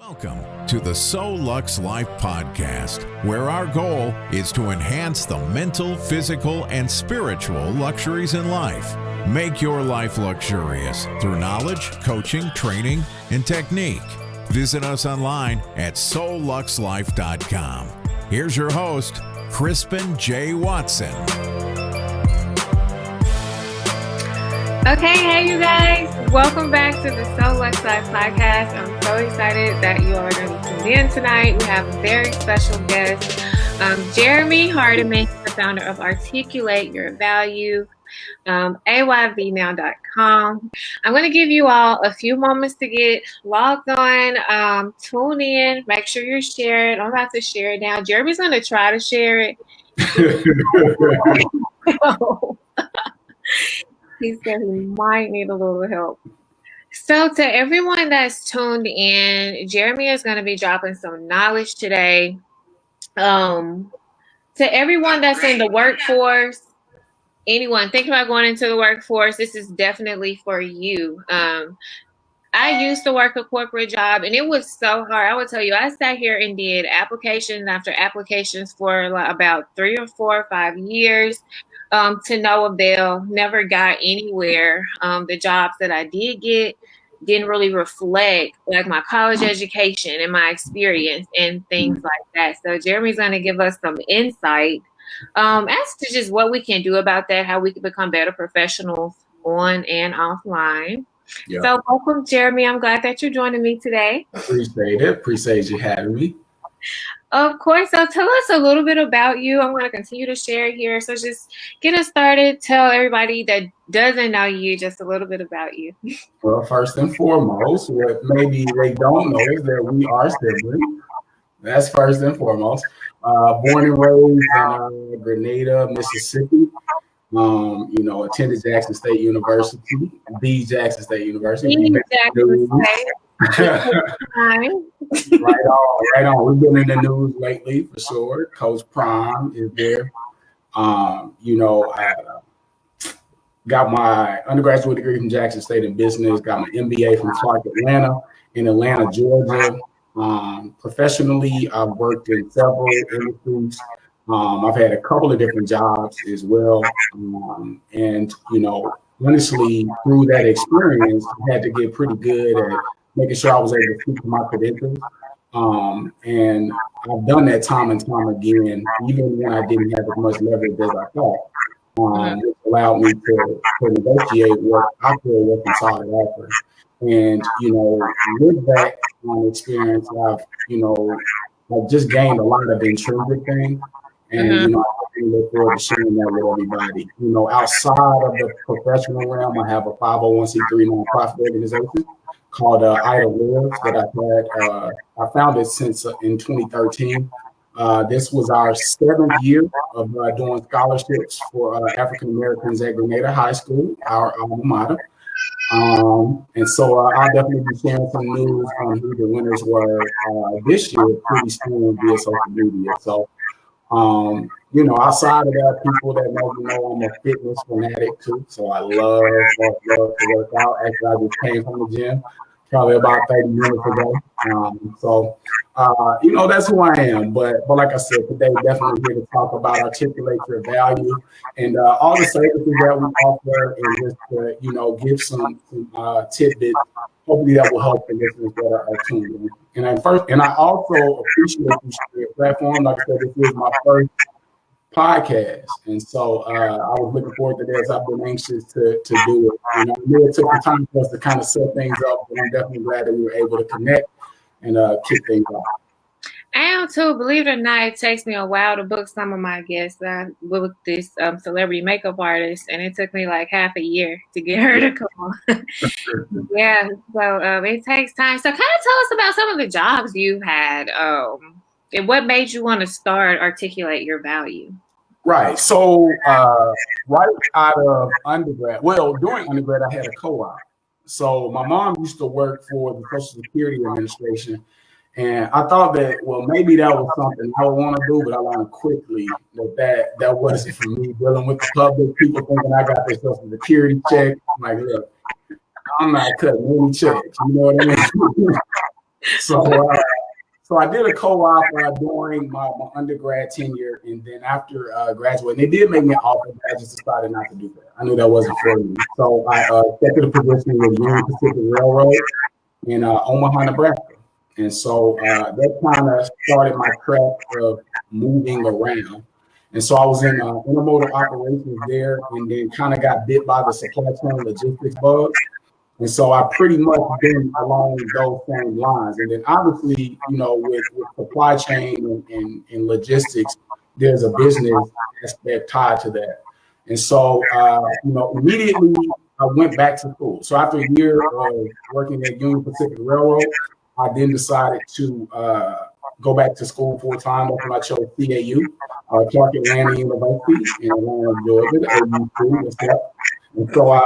Welcome to the So Lux Life podcast, where our goal is to enhance the mental, physical, and spiritual luxuries in life. Make your life luxurious through knowledge, coaching, training, and technique. Visit us online at SoLuxLife.com. Here's your host, Crispin J. Watson. Okay, hey you guys, welcome back to the So Lux Life podcast. I'm so excited that you all are going to be tuned in tonight. We have a very special guest, Jeremy Hardiman, the founder of Articulate Your Value, ayvnow.com. I'm going to give you all a few moments to get logged on, tune in, make sure you're sharing. I'm about to share it now. Jeremy's going to try to share it. He said he might need a little help. So to everyone that's tuned in, Jeremy is going to be dropping some knowledge today. To everyone that's in the workforce, anyone thinking about going into the workforce, this is definitely for you. I used to work a corporate job, and it was so hard. I would tell you, I sat here and did applications after applications for about 3 or 4 or 5 years. To no avail, never got anywhere. The jobs that I did get didn't really reflect like my college education and my experience and things like that. So Jeremy's going to give us some insight as to just what we can do about that, how we can become better professionals on and offline. Yeah. So welcome, Jeremy. I'm glad that you're joining me today. Appreciate it. Appreciate you having me. Of course. So tell us a little bit about you. I'm going to continue to share here. So just get us started. Tell everybody that doesn't know you just a little bit about you. Well, first and foremost, what maybe they don't know is that we are siblings. That's first and foremost. Born and raised in Grenada, Mississippi. Attended Jackson State University, the Jackson State University. Right on. We've been in the news lately for sure. Coach Prime is there. I got my undergraduate degree from Jackson State in business, got my MBA from Clark Atlanta in Atlanta, Georgia. Professionally, I've worked in several industries. I've had a couple of different jobs as well. Honestly, through that experience, I had to get pretty good at making sure I was able to speak to my credentials. And I've done that time and time again, even when I didn't have as much leverage as I thought. It allowed me to negotiate what I feel was inside of offer. And, with that experience, I've just gained a lot of intrinsic things. And, I really look forward to sharing that with everybody. Outside of the professional realm, I have a 501c3 nonprofit organization called Idle Lives that I've had. I founded since in 2013. This was our 7th year of doing scholarships for African Americans at Grenada High School, our alma mater. And so I'll definitely be sharing some news on who the winners were this year pretty soon via social media. So, outside of that, people that know I'm a fitness fanatic too. So I love to work out. Actually, I just came from the gym probably about 30 minutes ago. That's who I am. But like I said, today definitely here to talk about Articulate Your Value and all the services that we offer, and just to, give some tidbits. Hopefully that will help the listeners that are tuned in. And I also appreciate you sharing your platform. Like I said, this is my first podcast, and so I was looking forward to this. I've been anxious to do it. I knew it took some time for us to kind of set things up, but I'm definitely glad that we were able to connect and kick things off. I am too. Believe it or not, it takes me a while to book some of my guests. I booked this celebrity makeup artist, and it took me like half a year to get her to come on. Yeah, so it takes time. So kind of tell us about some of the jobs you've had and what made you want to start Articulate Your Value. Right. So right out of undergrad, during undergrad, I had a co-op. So my mom used to work for the Social Security Administration. And I thought that, maybe that was something I would want to do, but I learned quickly that wasn't for me. Dealing with the public, people thinking I got their Social Security check. I'm like, look, I'm not cutting any checks. You know what I mean? So I did a co-op during my undergrad tenure, and then after graduating, they did make me an offer, but I just decided not to do that. I knew that wasn't for me. So I accepted a position with Union Pacific Railroad in Omaha, Nebraska. And so that kind of started my track of moving around. And so I was in intermodal operations there, and then kind of got bit by the supply chain logistics bug. And so I pretty much been along those same lines. And then obviously, with supply chain and logistics, there's a business aspect tied to that. And so, immediately I went back to school. So after a year of working at Union Pacific Railroad, I then decided to go back to school full time. That's when I chose CAU, Clark Atlanta University in Atlanta, Georgia, the AU2. And so I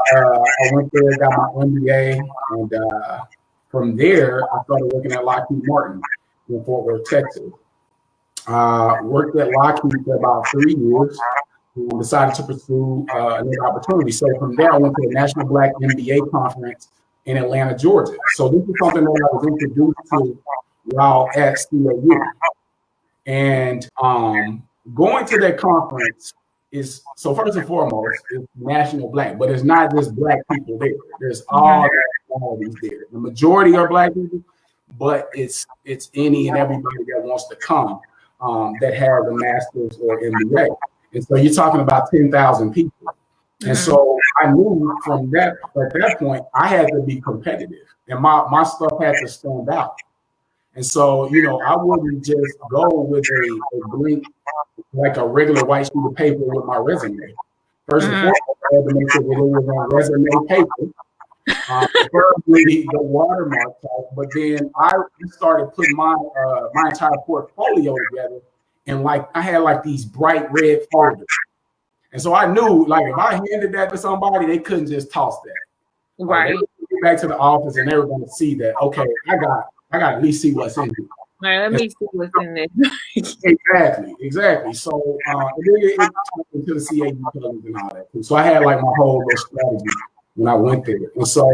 went there, got my MBA, and from there, I started working at Lockheed Martin in Fort Worth, Texas. Worked at Lockheed for about 3 years and decided to pursue another opportunity. So from there, I went to the National Black MBA Conference in Atlanta, Georgia. So this is something that I was introduced to while at CAU. And going to that conference is, so first and foremost, it's National Black, but it's not just Black people there. There's all qualities there. The majority are Black people, but it's any and everybody that wants to come that has a master's or MBA. And so you're talking about 10,000 people. And so I knew from that, at that point, I had to be competitive and my stuff had to stand out. And so, I wouldn't just go with a blank, like a regular white sheet of paper with my resume. First and foremost, I had to make sure that it was on resume paper, preferably the watermark type. But then I started putting my entire portfolio together, and I had these bright red folders. And so I knew, if I handed that to somebody, they couldn't just toss that. Right. They would get back to the office, and they were going to see that. Okay, I got to at least see what's in here. All right, let me see what's in there. Exactly. So it turned into the CAU colors and all that. So I had my whole little strategy when I went there. And so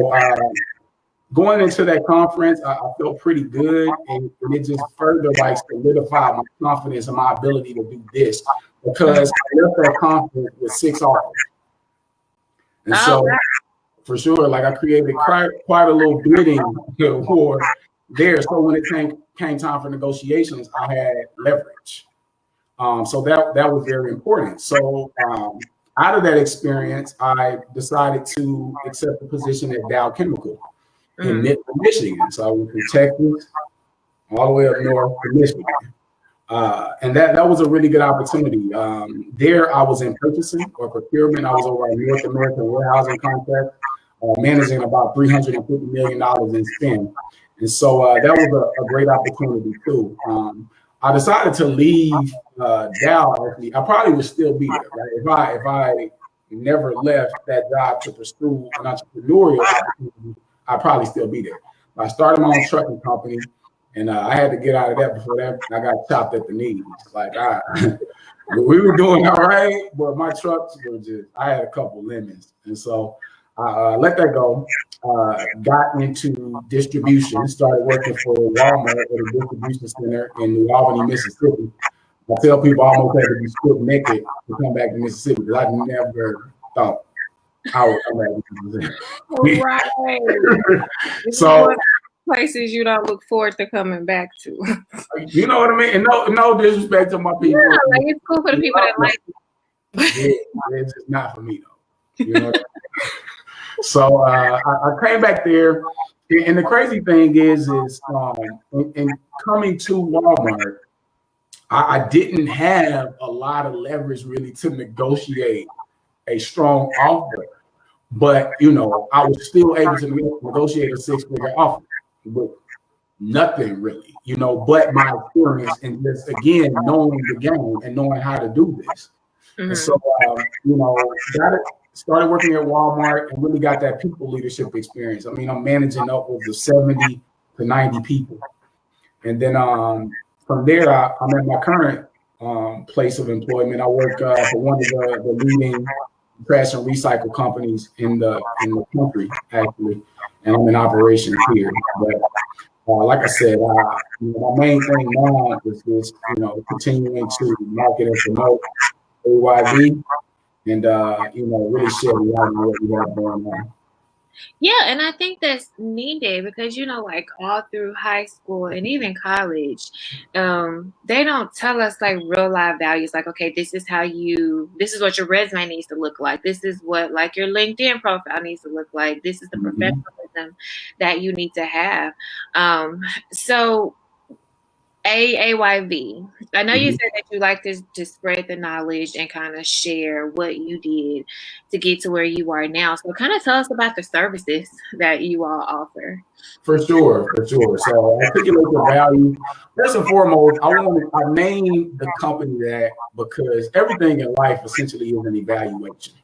going into that conference, I felt pretty good, and it just further solidified my confidence and my ability to do this, because I left that conference with 6 offers. And for sure, I created quite a little bidding war there. So when it came time for negotiations, I had leverage. So that was very important. So out of that experience, I decided to accept the position at Dow Chemical in Michigan. So I went from Texas all the way up north to Michigan. And that was a really good opportunity. There I was in purchasing or procurement. I was over a North American warehousing contract, managing about $350 million in spend. And so that was a great opportunity too. I decided to leave Dow. Actually, I probably would still be there, right? If I never left that job to pursue an entrepreneurial opportunity, I'd probably still be there. But I started my own trucking company, and I had to get out of that before that. I got chopped at the knees. We were doing all right, but my trucks were I had a couple lemons. And so I let that go, got into distribution, started working for Walmart at a distribution center in New Albany, Mississippi. I tell people I almost had to be stripped naked to come back to Mississippi, because I never thought I would come back to Mississippi. Right. So places you don't look forward to coming back to. You know what I mean? And no disrespect to my people. Yeah, it's cool for the people that like it. It's just not for me though. You know what I mean? So I came back there, and the crazy thing is in coming to Walmart, I didn't have a lot of leverage really to negotiate a strong offer, but I was still able to negotiate a 6-figure offer with nothing really, but my experience and just again knowing the game and knowing how to do this. And so started working at Walmart and really got that people leadership experience. I mean, I'm managing upwards of 70 to 90 people. And then from there, I'm at my current place of employment. I work for one of the leading trash and recycle companies in the country, actually. And I'm in operations here. But like I said, my main thing now is just, continuing to market and promote AYV and, really share the light on what we have going on. Yeah, and I think that's needed because like all through high school and even college, they don't tell us like real life values. Like, okay, this is what your resume needs to look like. This is what like your LinkedIn profile needs to look like. This is the professionalism that you need to have. So AYV. I know you said that you like to spread the knowledge and kind of share what you did to get to where you are now. So kind of tell us about the services that you all offer. For sure. So articulate the value. First and foremost, I named the company that because everything in life essentially is an evaluation,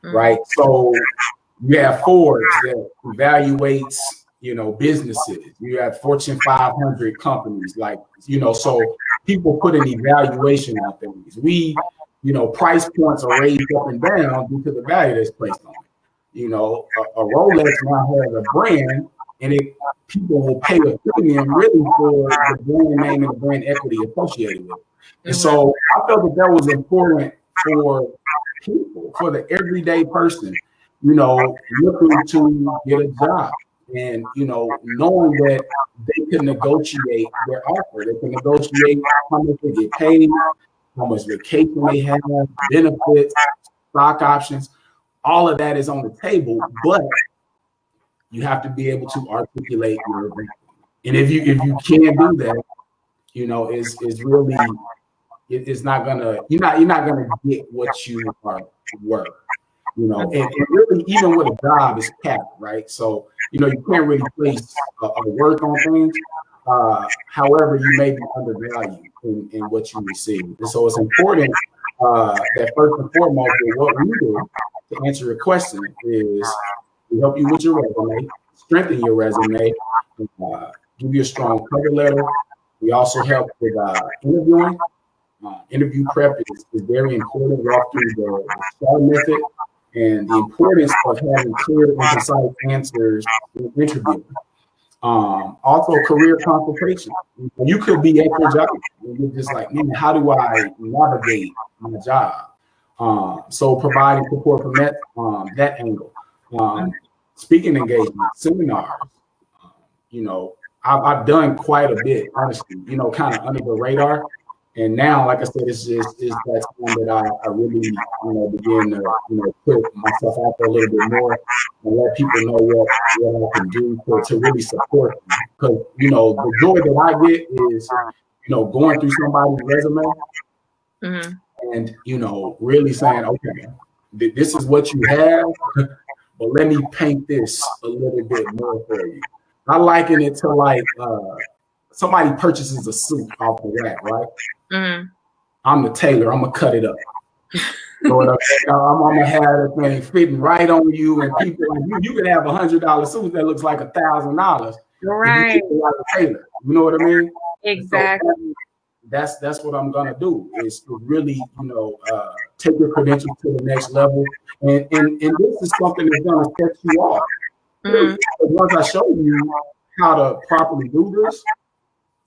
right? So you have Forbes that evaluates businesses. You have Fortune 500 companies, so people put an evaluation on things. Price points are raised up and down due to the value that's placed on it. A Rolex now has a brand, and people will pay a premium really for the brand name and the brand equity associated with it. And so I felt that was important for people, for the everyday person, looking to get a job. And, knowing that they can negotiate their offer, they can negotiate how much they get paid, how much vacation they have, benefits, stock options, all of that is on the table, but you have to be able to articulate your value. And if you can't do that, it's really, it's not gonna, you're not gonna get what you are worth. And really, even with a job, it's capped, right? So, you can't really place a worth on things. However, you may be undervalued in what you receive. And so it's important that first and foremost, what we do to answer your question is we help you with your resume, strengthen your resume, give you a strong cover letter. We also help with interviewing. Interview prep is very important. Walk through the STAR method and the importance of having clear and concise answers in interview. Also, career consultation. You could be at your job and you're just like, man, how do I navigate my job? So providing support from that angle. Speaking engagement, seminars. I've done quite a bit, honestly, kind of under the radar. And now, like I said, it's that time that I really, begin to put myself out there a little bit more and let people know what I can do to really support them. Because, the joy that I get is, going through somebody's resume and, really saying, okay, this is what you have, but let me paint this a little bit more for you. I liken it to like somebody purchases a suit off the rack, right? I'm the tailor. I'm gonna cut it up. I'm gonna have the thing fitting right on you, and people like you can have $100 suit that looks like $1,000. Right. Like a tailor. You know what I mean? Exactly. So that's what I'm gonna do is to really, take your credentials to the next level, and this is something that's gonna set you off. Once I show you how to properly do this,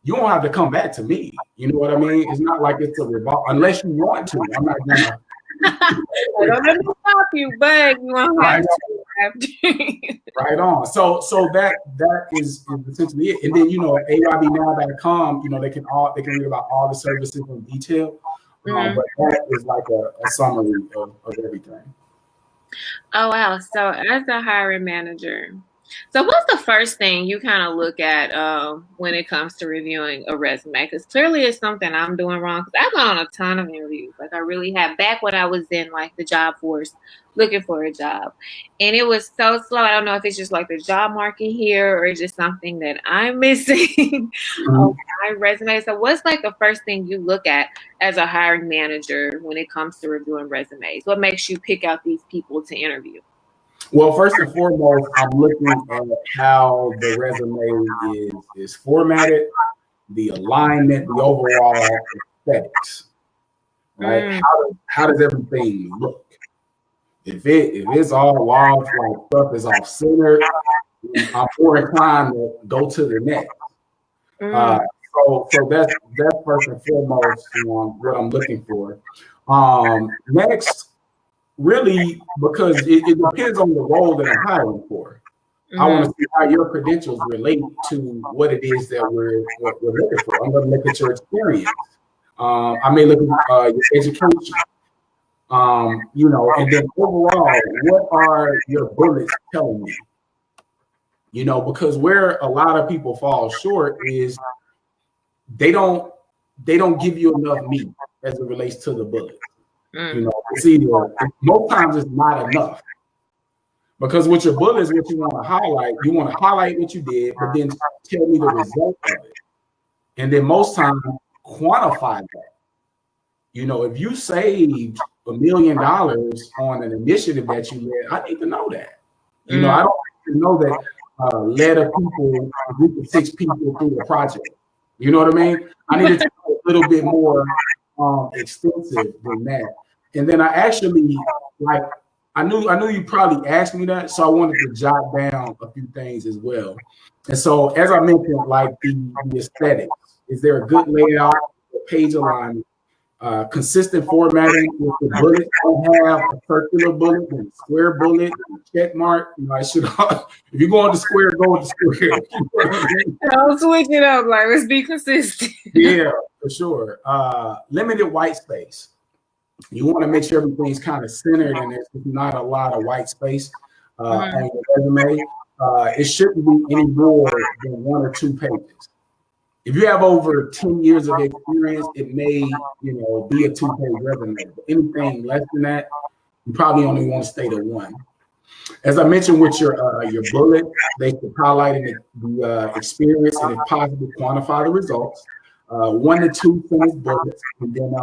you don't have to come back to me. You know what I mean? It's not like it's a revolve unless you want to. I'm not gonna. I don't have to stop you, but you won't have to. Right on. So that is essentially it. And then AYBnow.com, they can read about all the services in detail. But that is like a summary of everything. Oh wow! So as a hiring manager, so what's the first thing you kind of look at when it comes to reviewing a resume? Because clearly it's something I'm doing wrong. Because I've gone on a ton of interviews. Like I really have. Back when I was in like the job force, looking for a job, and it was so slow. I don't know if it's just like the job market here or it's just something that I'm missing on my resume. So what's like the first thing you look at as a hiring manager when it comes to reviewing resumes? What makes you pick out these people to interview? Well, first and foremost, I'm looking at how the resume is formatted, the alignment, the overall aesthetics. Right? How does everything look? If it's all off, like stuff is off center, I'm more inclined to go to the next. So that's first and foremost what I'm looking for. Next, really, because it depends on the role that I'm hiring for. I want to see how your credentials relate to what it is that we're looking for. I'm going to look at your experience. I may look at your education. And then overall, what are your bullets telling me? Because where a lot of people fall short is they don't give you enough meat as it relates to the bullet. It's either most times it's not enough. Because with your bullets, what you want to highlight what you did, but then tell me the result of it. And then most times quantify that. If you saved $1 million on an initiative that you led, I need to know that. I don't need to know that led a group of 6 people through a project. You know what I mean? I need to know a little bit more extensive than that. And then I actually I knew you probably asked me that, so I wanted to jot down a few things as well. And so, as I mentioned, the aesthetics, is there a good layout, page alignment, consistent formatting with the bullet? I have a circular bullet and a square bullet, and a check mark. I should, if you go on the square, go with the square. Don't switch it up. Let's be consistent. Yeah, for sure. Limited white space. You want to make sure everything's kind of centered and there's not a lot of white space on your resume. It shouldn't be any more than 1 or 2 pages. If you have over 10 years of experience, it may, be a 2-page resume. But anything less than that, you probably only want to stay to 1. As I mentioned with your bullet, they should highlight the experience and if possible quantify the results. 1 to 2 finished bullets, and then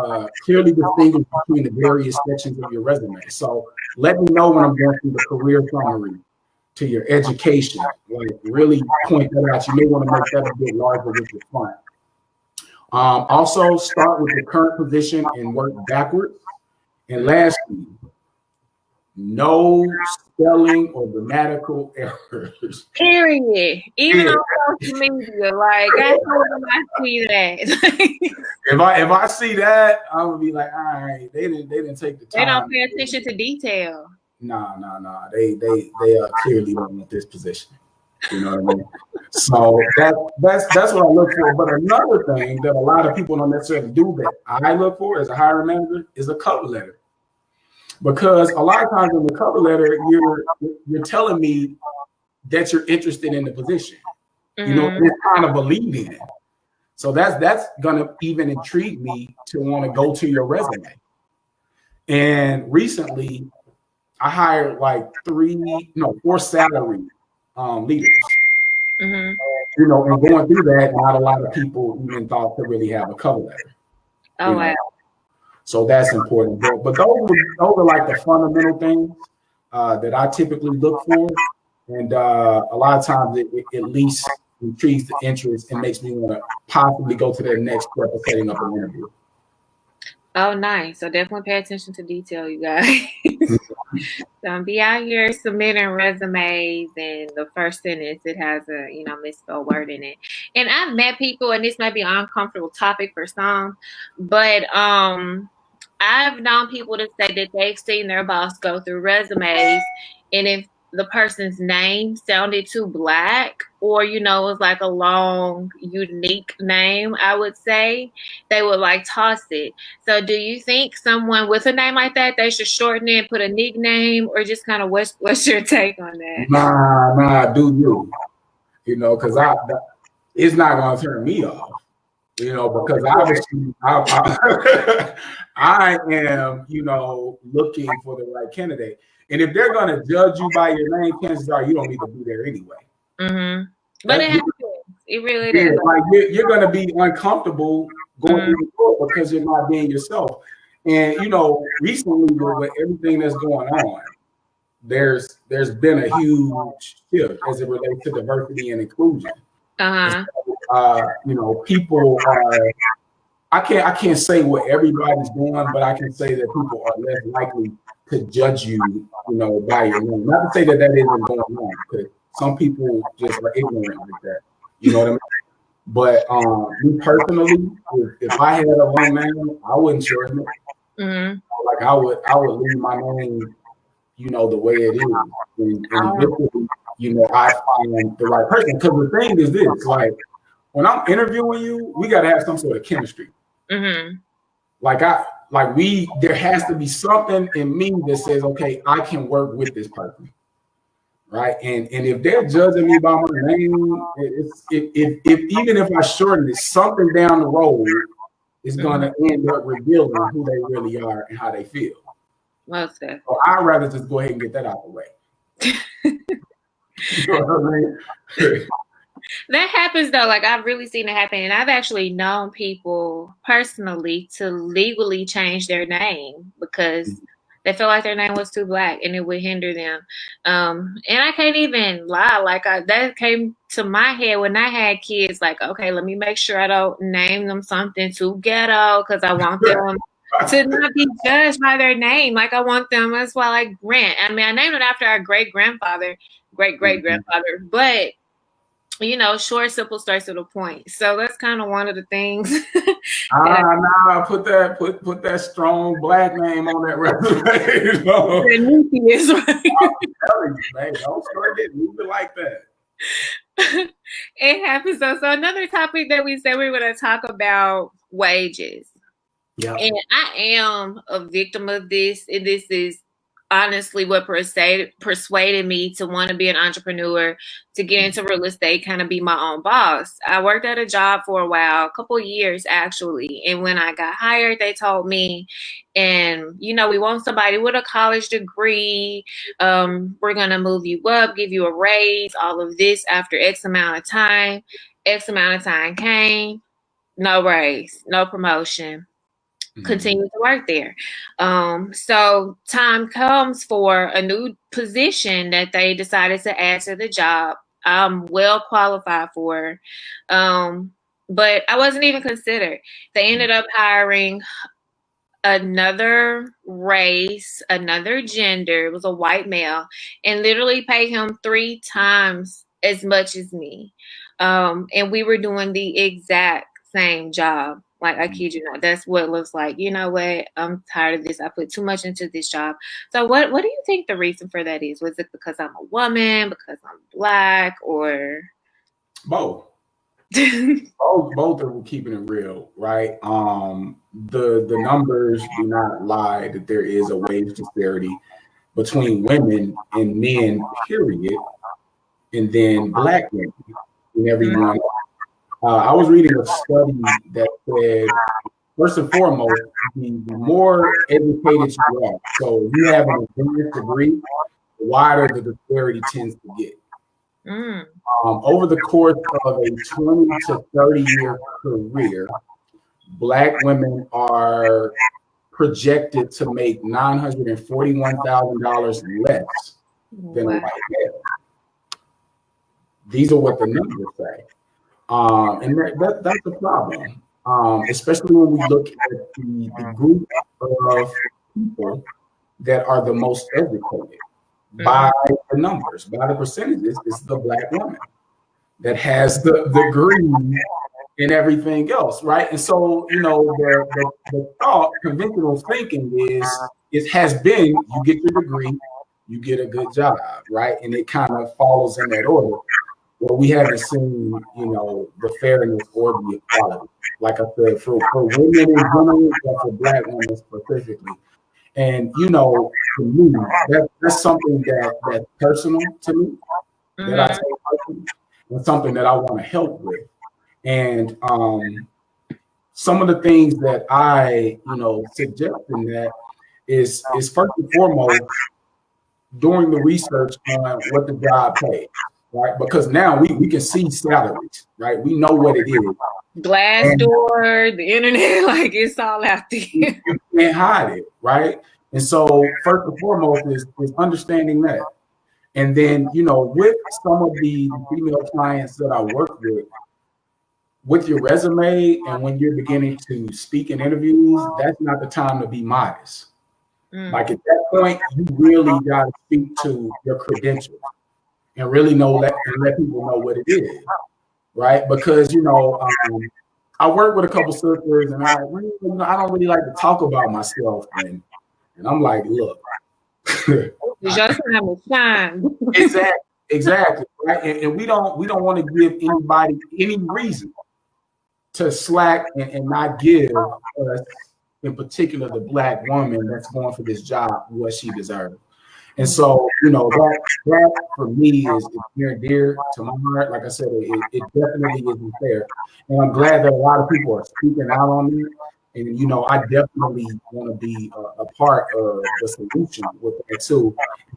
clearly distinguish between the various sections of your resume. So let me know when I'm going through the career summary to your education. Really point that out. You may want to make that a bit larger with your font. Also, start with the current position and work backwards. And lastly, no spelling or grammatical errors. Period. Even on social media, I told them I see that. if I see that, I'm gonna be like, all right, they didn't take the time. They don't pay attention to detail. Nah. They clearly don't want this position. You know what I mean? So that's what I look for. But another thing that a lot of people don't necessarily do that I look for as a hiring manager is a cover letter. Because a lot of times in the cover letter, you're telling me that you're interested in the position. You're kind of believing it. So that's gonna even intrigue me to want to go to your resume. And recently, I hired 4 salary leaders. And going through that, not a lot of people even thought to really have a cover letter. Oh wow. So that's important. But those are the fundamental things that I typically look for. And a lot of times it at least intrigues the interest and makes me want to possibly go to the next step of setting up an interview. Oh, nice. So definitely pay attention to detail, you guys. Don't be out here submitting resumes and the first sentence it has a misspelled word in it. And I've met people, and this might be an uncomfortable topic for some, but I've known people to say that they've seen their boss go through resumes, and if the person's name sounded too Black, or was a long, unique name, I would say, they would toss it. So do you think someone with a name like that, they should shorten it and put a nickname, or just kind of what's your take on that? Nah, do you? Because it's not going to turn me off. Because obviously I am, looking for the right candidate. And if they're going to judge you by your name, chances are you don't need to be there anyway. But it happens. It really does. You're going to be uncomfortable going through the door because you're not being yourself. And, recently with everything that's going on, there's been a huge shift as it relates to diversity and inclusion. People are, I can't say what everybody's doing, but I can say that people are less likely to judge you, by your name. Not to say that isn't going on, because some people just are ignorant like that. You know what I mean? But me personally, if I had a long name, I wouldn't shorten it. Like I would leave my name, the way it is, and eventually, I find the right person. Because the thing is this, like when I'm interviewing you, we got to have some sort of chemistry. There has to be something in me that says, okay, I can work with this person. Right. And if they're judging me by my name, even if I shorten it, something down the road is going to end up revealing who they really are and how they feel. Okay. So I'd rather just go ahead and get that out of the way. You know what I mean? That happens though. Like I've really seen it happen, and I've actually known people personally to legally change their name because they feel like their name was too Black and it would hinder them. And I can't even lie. Like that came to my head when I had kids. Like, okay, let me make sure I don't name them something too ghetto because I want them to not be judged by their name. Like I want them. That's why, like Grant. I mean, I named it after our great grandfather, but. Short, simple, starts to the point. So that's kind of one of the things. Nah, put that strong Black name on that resume. The is right. I'm telling you, man, don't start it. Leave it like that. It happens. So another topic that we said we were going to talk about wages. Yeah. And I am a victim of this, and this is honestly what persuaded me to want to be an entrepreneur, to get into real estate, kind of be my own boss. I worked at a job for a while, a couple of years actually. And when I got hired, they told me, and we want somebody with a college degree. We're going to move you up, give you a raise, all of this after X amount of time. X amount of time came, no raise, no promotion. Continue to work there. So time comes for a new position that they decided to add to the job. I'm well qualified for, but I wasn't even considered. They ended up hiring another race, another gender. It was a white male, and literally paid him 3 times as much as me. And we were doing the exact same job. Like, I kid you not, that's what it looks like. You know what? I'm tired of this. I put too much into this job. So what do you think the reason for that is? Was it because I'm a woman, because I'm Black, or? Both. Both are keeping it real, right? The numbers do not lie that there is a wage disparity between women and men, period, and then Black women and everyone. I was reading a study that said, first and foremost, the more educated you are, so if you have an advanced degree, the wider the disparity tends to get. Over the course of a 20 to 30-year career, Black women are projected to make $941,000 less than white male. These are what the numbers say. And that's a problem, especially when we look at the group of people that are the most educated by the numbers, by the percentages. It's the Black woman that has the degree and everything else, right? And so, the thought, conventional thinking it has been, you get your degree, you get a good job, right? And it kind of follows in that order. Well, we haven't seen, the fairness or the equality. Like I said, for women in general, but for Black women specifically. And, for me, that's something that's personal to me, that I take personal, and something that I want to help with. And some of the things that I, suggest in that is first and foremost, doing the research on what the job pays. Right, because now we can see salaries, right? We know what it is. Glassdoor, the internet, like it's all out there. You can't hide it, right? And so first and foremost is understanding that. And then, with some of the female clients that I work with your resume and when you're beginning to speak in interviews, that's not the time to be modest. Like at that point, you really got to speak to your credentials. And really know that, and let people know what it is. right? Because I work with a couple sisters, and I don't really like to talk about myself, and I'm like, look, exactly, right? And we don't want to give anybody any reason to slack and not give us, in particular, the Black woman that's going for this job what she deserves. And so, that for me is near and dear to my heart. Like I said, it definitely isn't fair. And I'm glad that a lot of people are speaking out on it. And, I definitely want to be a part of the solution with that too,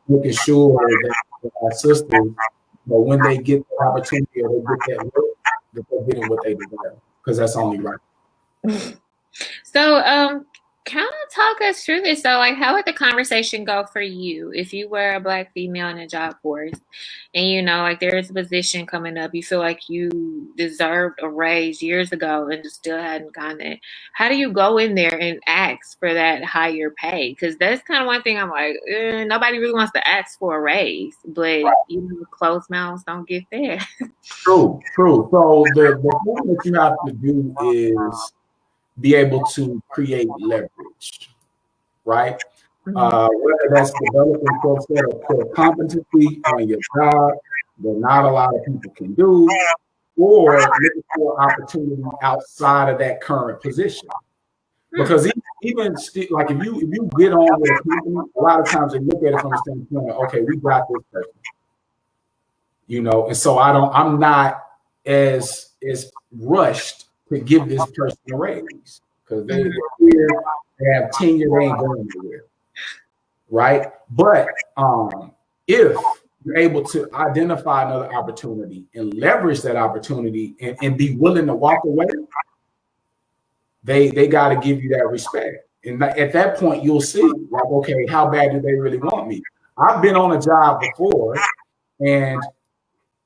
making sure that our sisters, when they get the opportunity or they get that work, that they're getting what they deserve, because that's only right. So, kind of talk us through this. So, like, how would the conversation go for you if you were a Black female in a job force and, like, there's a position coming up, you feel like you deserved a raise years ago and still hadn't gotten it? How do you go in there and ask for that higher pay? Because that's kind of one thing I'm like, nobody really wants to ask for a raise, but, closed mouths don't get fed. True. So, the thing that you have to do is be able to create leverage, right? Whether that's developing core set of core competency on your job that not a lot of people can do, or looking for opportunity outside of that current position. Because even like if you get on with a company, a lot of times they look at it from the standpoint of, okay, we got this person, and so I'm not as rushed to give this person a raise, because they're here, they have tenure, they ain't going anywhere, right? But if you're able to identify another opportunity and leverage that opportunity and be willing to walk away, they got to give you that respect. And at that point, you'll see, like, okay, how bad do they really want me? I've been on a job before, and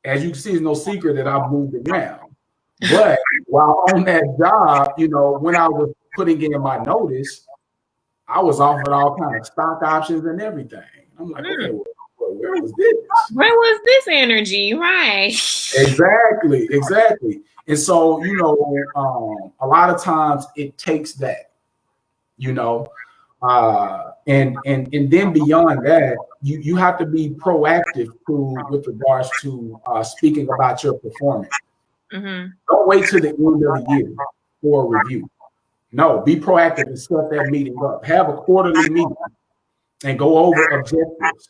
as you can see, it's no secret that I've moved around. But while on that job, when I was putting in my notice, I was offered all kinds of stock options and everything. I'm like, okay, well, where was this? Where was this energy? Right. Exactly. And so, a lot of times it takes that, and then beyond that, you have to be proactive with regards to speaking about your performance. Don't wait till the end of the year for a review. No, be proactive and set that meeting up. Have a quarterly meeting and go over objectives.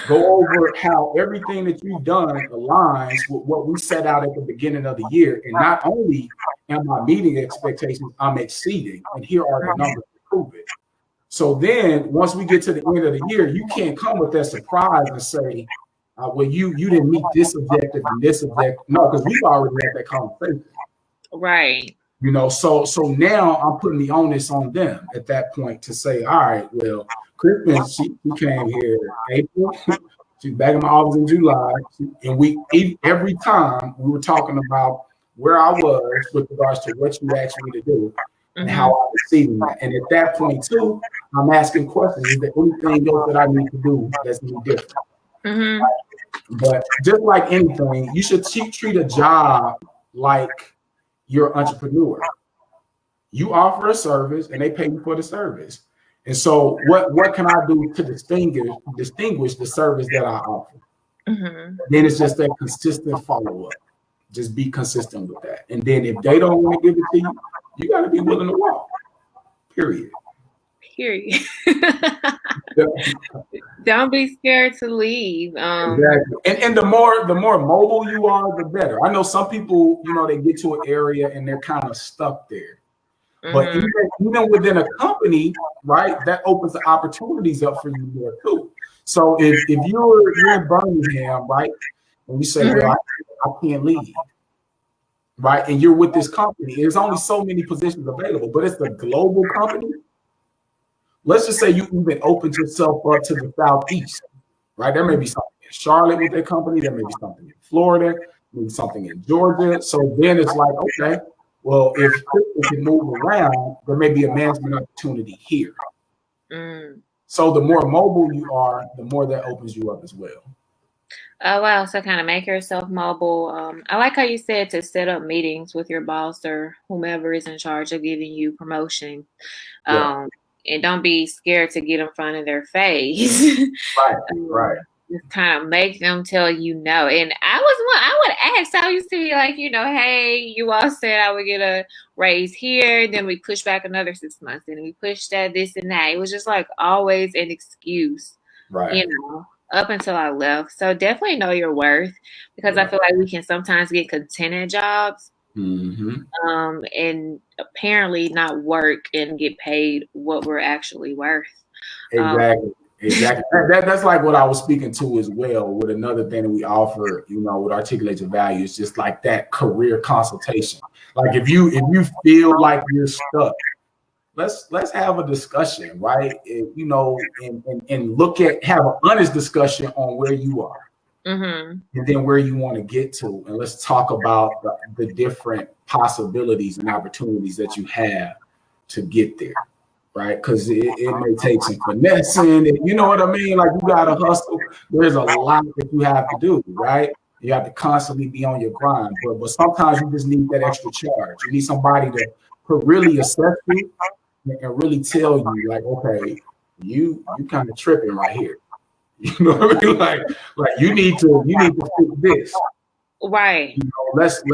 Go over how everything that you've done aligns with what we set out at the beginning of the year. And not only am I meeting expectations, I'm exceeding. And here are the numbers to prove it. So then once we get to the end of the year, you can't come with that surprise and say, well, you didn't meet this objective and this objective. No, because we've already had that conversation. Right. So now I'm putting the onus on them at that point to say, all right, well, Kristen, she came here in April. She's back in my office in July. And every time we were talking about where I was with regards to what you asked me to do and how I was receiving that. And at that point, too, I'm asking questions. Is there anything else that I need to do that's any different? But just like anything, you should treat a job like you're an entrepreneur. You offer a service and they pay you for the service. And so what can I do to distinguish the service that I offer? Then it's just that consistent follow-up. Just be consistent with that. And then if they don't want to give it to you, you got to be willing to walk. Period. Don't be scared to leave. Exactly. And the more mobile you are, the better. I know some people, they get to an area and they're kind of stuck there. But even within a company, right, that opens the opportunities up for you there too. So if you're in Birmingham, right, and you say, well, I can't leave, right, and you're with this company, there's only so many positions available, but it's a global company. Let's just say you even opened yourself up to the Southeast, right? There may be something in Charlotte with their company. There may be something in Florida, maybe something in Georgia. So then it's like, okay, well, if people can move around, there may be a management opportunity here. So the more mobile you are, the more that opens you up as well. Oh wow, so kind of make yourself mobile. I like how you said to set up meetings with your boss or whomever is in charge of giving you promotion. Yeah, And don't be scared to get in front of their face. right, right. Just kind of make them tell you no. And I would ask. I used to be like, hey, you all said I would get a raise here. Then we push back another 6 months, and we pushed that, this and that. It was just like always an excuse, Right. up until I left. So definitely know your worth, because I Right. feel like we can sometimes get content at jobs, and apparently not work and get paid what we're actually worth. Exactly. Exactly. That's like what I was speaking to as well. With another thing that we offer, with Articulate Your Value, it's just like that career consultation. Like if you feel like you're stuck, let's have a discussion, right? And have an honest discussion on where you are, and then where you want to get to, and let's talk about the different possibilities and opportunities that you have to get there. Right, because it may take some finessing, you know what I mean? Like you gotta hustle. There's a lot that you have to do, right? You have to constantly be on your grind, but sometimes you just need that extra charge. You need somebody to really assess you and really tell you, like, okay, you kind of tripping right here. You know what I mean? Like you need to fix this. Right. Let's be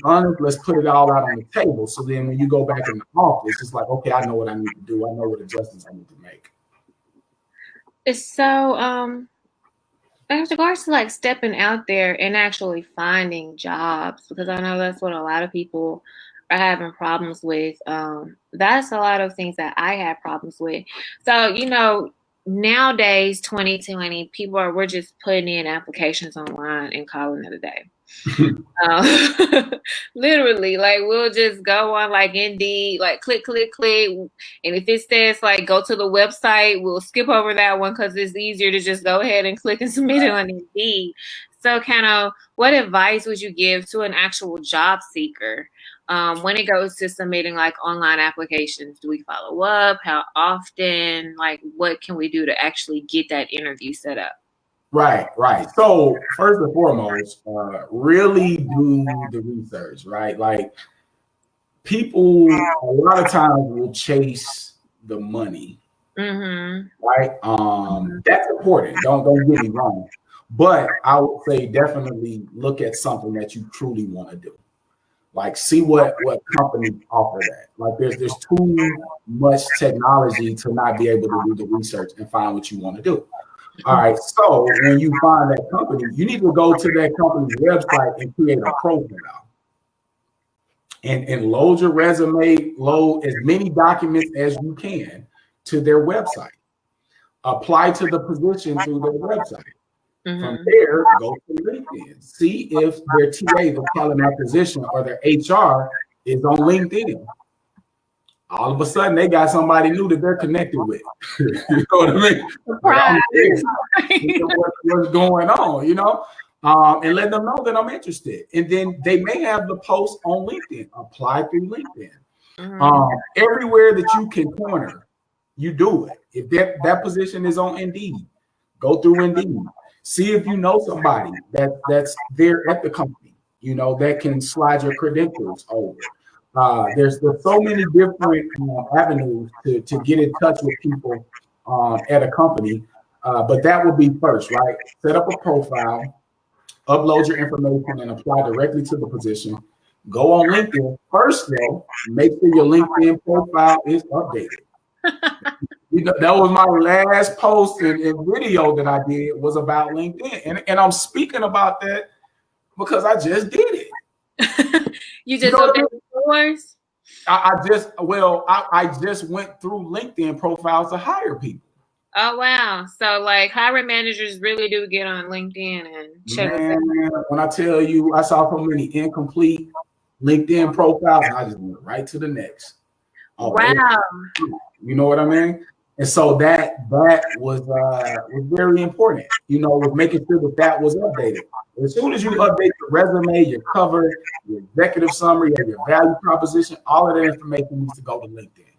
honest. Let's put it all out on the table. So then, when you go back in the office, it's like, okay, I know what I need to do. I know what adjustments I need to make. So, with regards to like stepping out there and actually finding jobs, because I know that's what a lot of people are having problems with. That's a lot of things that I have problems with. So, nowadays, 2020, we're just putting in applications online and calling it a day. Literally, like we'll just go on like Indeed, like click, and if it says like go to the website, we'll skip over that one because it's easier to just go ahead and click and submit it on Indeed. So, kind of, what advice would you give to an actual job seeker when it goes to submitting like online applications? Do we follow up? How often? Like, what can we do to actually get that interview set up? Right. So first and foremost, really do the research, right? Like people a lot of times will chase the money, right? That's important. Don't get me wrong, but I would say definitely look at something that you truly want to do. Like see what companies offer that. Like there's too much technology to not be able to do the research and find what you want to do. All right, so when you find that company, you need to go to that company's website and create a profile. And load your resume, load as many documents as you can to their website. Apply to the position through their website. From there, go to LinkedIn. See if their TA, the talent acquisition, or their HR is on LinkedIn. All of a sudden, they got somebody new that they're connected with. You know what I mean? Right. What's going on, and let them know that I'm interested. And then they may have the post on LinkedIn. Apply through LinkedIn. Everywhere that you can corner, you do it. If that position is on Indeed, go through Indeed. See if you know somebody that's there at the company, that can slide your credentials over. There's so many different avenues to get in touch with people at a company, but that would be first, right? Set up a profile, upload your information, and apply directly to the position. Go on LinkedIn. First, though, make sure your LinkedIn profile is updated. That was my last post and video that I did was about LinkedIn, and I'm speaking about that because I just did it. You just updated yours? I just went through LinkedIn profiles to hire people. Oh wow! So like hiring managers really do get on LinkedIn and check. When I tell you, I saw so many incomplete LinkedIn profiles, I just went right to the next. Wow! You know what I mean? And so that was very important. With making sure that was updated. As soon as you update your resume, your cover, your executive summary, and your value proposition, all of that information needs to go to LinkedIn.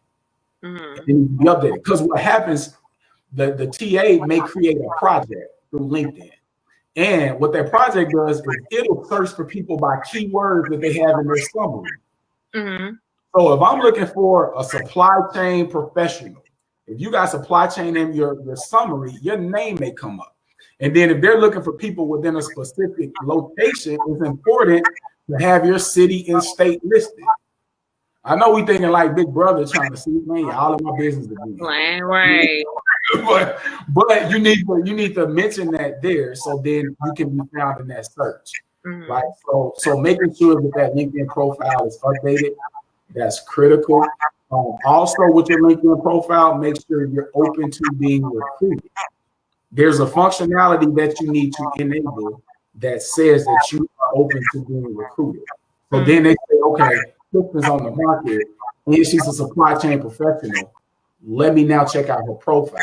It needs to be updated. Because what happens, the TA may create a project through LinkedIn. And what that project does is it'll search for people by keywords that they have in their summary. Mm-hmm. So if I'm looking for a supply chain professional, if you got supply chain in your summary, your name may come up. And then if they're looking for people within a specific location, it's important to have your city and state listed. I know we thinking like Big Brother trying to see, man, all of my business again. Right. but you need to mention that there, so then you can be found in that search. Mm-hmm. Right. So making sure that LinkedIn profile is updated, that's critical. Also, with your LinkedIn profile, make sure you're open to being recruited. There's a functionality that you need to enable that says that you are open to being recruited. So then they say, okay, Kristen's on the market, and she's a supply chain professional. Let me now check out her profile.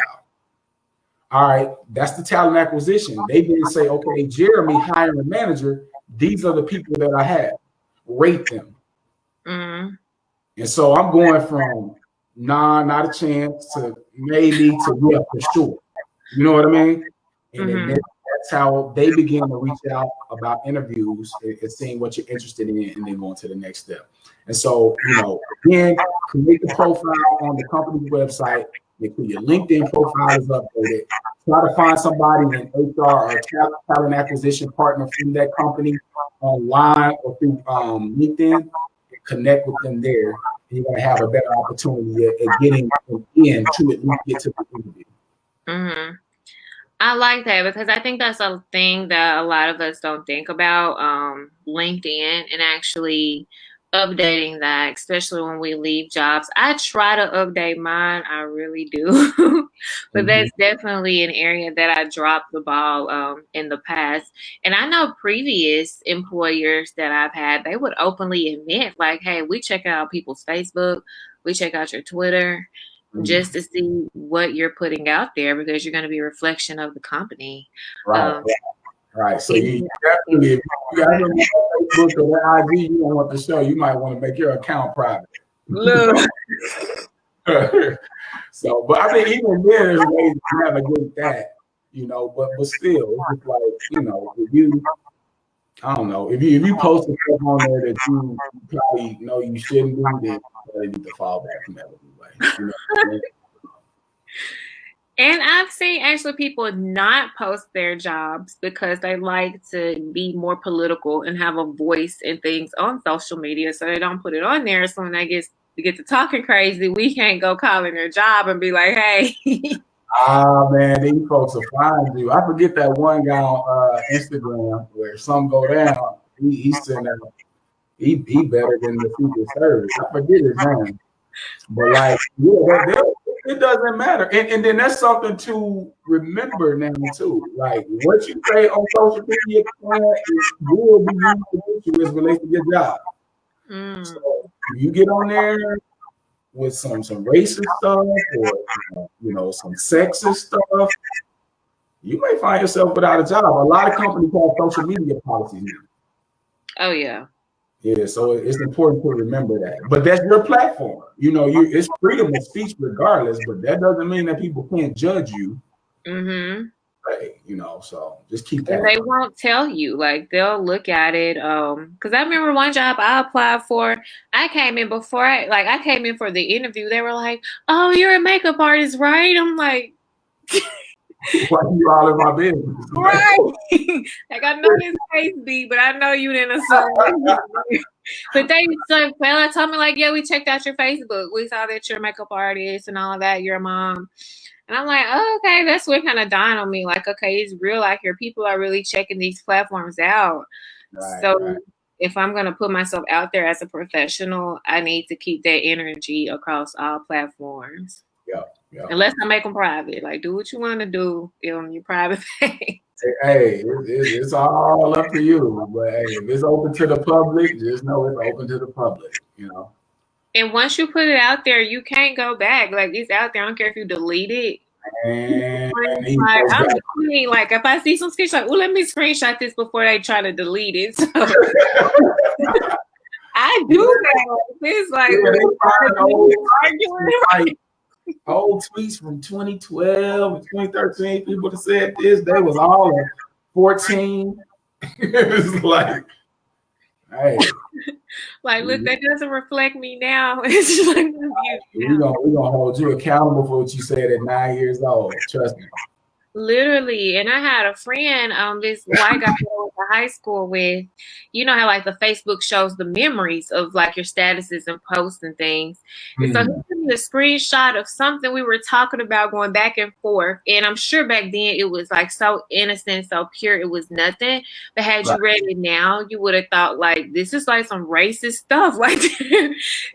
All right, that's the talent acquisition. They then say, okay, Jeremy, hiring manager, these are the people that I have. Rate them. Mm-hmm. And so I'm going from nah, not a chance to maybe to yeah, for sure. You know what I mean? And then that's how they begin to reach out about interviews and seeing what you're interested in, and then going to the next step. And so, again, create the profile on the company's website. Make sure your LinkedIn profile is updated. Try to find somebody in HR or talent acquisition partner from that company online or through LinkedIn, and connect with them there. And you're going to have a better opportunity at getting in to at least get to the interview. Mm-hmm. I like that, because I think that's a thing that a lot of us don't think about, LinkedIn, and actually updating that, especially when we leave jobs. I try to update mine, I really do. But that's definitely an area that I dropped the ball in the past. And I know previous employers that I've had, they would openly admit, like, hey, we check out people's Facebook, we check out your Twitter, just to see what you're putting out there, because you're going to be a reflection of the company. Right. So you definitely, if you got on Facebook or IG, you don't want to show, you might want to make your account private. Look. So, but I think even there's ways to navigate that, but still, it's just like, if you, I don't know, if you post stuff on there that you probably know you shouldn't do, then you need to fall back from that anyway. And I've seen actually people not post their jobs because they like to be more political and have a voice in things on social media, so they don't put it on there. So when they get to talking crazy, we can't go calling their job and be like, hey. Man, these folks will find you. I forget that one guy on Instagram where some go down. He's sitting there. He better than the Secret Service. I forget his name. But like, yeah, it doesn't matter. And then that's something to remember now too. Like, what you say on social media will be used against you as relates to your job. So you get on there with some racist stuff or some sexist stuff, you may find yourself without a job. A lot of companies have social media policies now. Oh yeah. Yeah, so it's important to remember that. But that's your platform. It's freedom of speech regardless, but that doesn't mean that people can't judge you. Right, so just keep that. They won't tell you. Like, they'll look at it. Because I remember one job I applied for, I came in I came in for the interview. They were like, oh, you're a makeup artist, right? I'm like, why you all in my business? Right. Like, I know this face beat, but I know you didn't assume. But they told me, like, yeah, we checked out your Facebook. We saw that you're a makeup artist and all of that. You're a mom. And I'm like, oh, okay, that's what kind of dawned on me. Like, okay, it's real out here. People are really checking these platforms out. Right. If I'm going to put myself out there as a professional, I need to keep that energy across all platforms. Yeah. Unless I make them private. Like, do what you want to do on your private page. Hey, it's all up to you. But hey, if it's open to the public, just know it's open to the public, And once you put it out there, you can't go back. Like, it's out there. I don't care if you delete it. Like, if I see some screenshots, like, let me screenshot this before they try to delete it. So I do that. It's like, old tweets from 2012 and 2013, people that said this, they was all 14. It's like, hey. Like, look, that doesn't reflect me now. It's just like, we're gonna hold you accountable for what you said at 9 years old. Trust me. Literally. And I had a friend, this white guy who I went to high school with. You know how like the Facebook shows the memories of like your statuses and posts and things. And so he sent me a screenshot of something we were talking about going back and forth. And I'm sure back then it was like so innocent, so pure, it was nothing. But had you read it now, you would have thought like this is like some racist stuff. Like,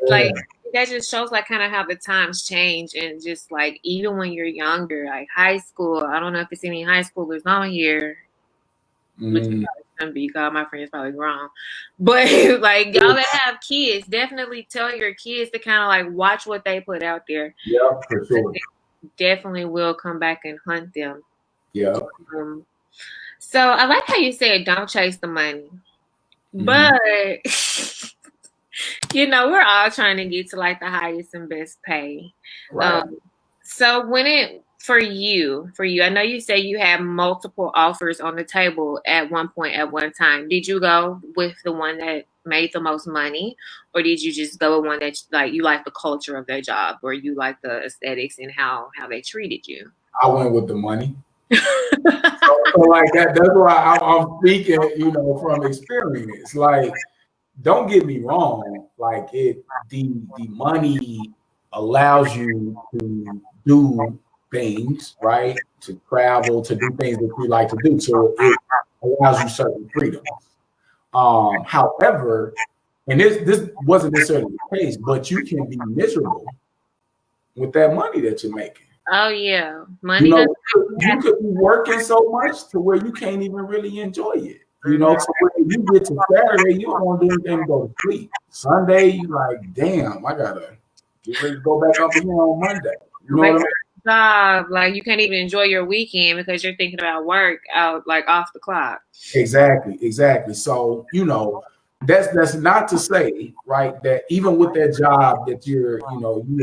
like that just shows like kind of how the times change, and just like even when you're younger, like high school. I don't know if it's any high schoolers on here, which is probably be because my friends probably grown, but like y'all that have kids, definitely tell your kids to kind of like watch what they put out there. Yeah, for sure. Definitely will come back and hunt them. Yeah. So I like how you said don't chase the money, but you know, we're all trying to get to like the highest and best pay. Right. So for you, I know you say you had multiple offers on the table at one point, at one time. Did you go with the one that made the most money, or did you just go with one that like you like the culture of their job, or you like the aesthetics and how they treated you? I went with the money. so like that's why I'm speaking, you know, from experience. Like, don't get me wrong, like the money allows you to do things, right? To travel, to do things that you like to do. So it allows you certain freedoms. However, and this wasn't necessarily the case, but you can be miserable with that money that you're making. Oh yeah, money. You know, you could be working so much to where you can't even really enjoy it. You know, so when you get to Saturday, you don't want to do anything to go to sleep. Sunday, you like, damn, I gotta get ready to go back up again on Monday. You know what I mean? Job, like you can't even enjoy your weekend because you're thinking about work out like off the clock. Exactly. So, you know, that's not to say, right, that even with that job that you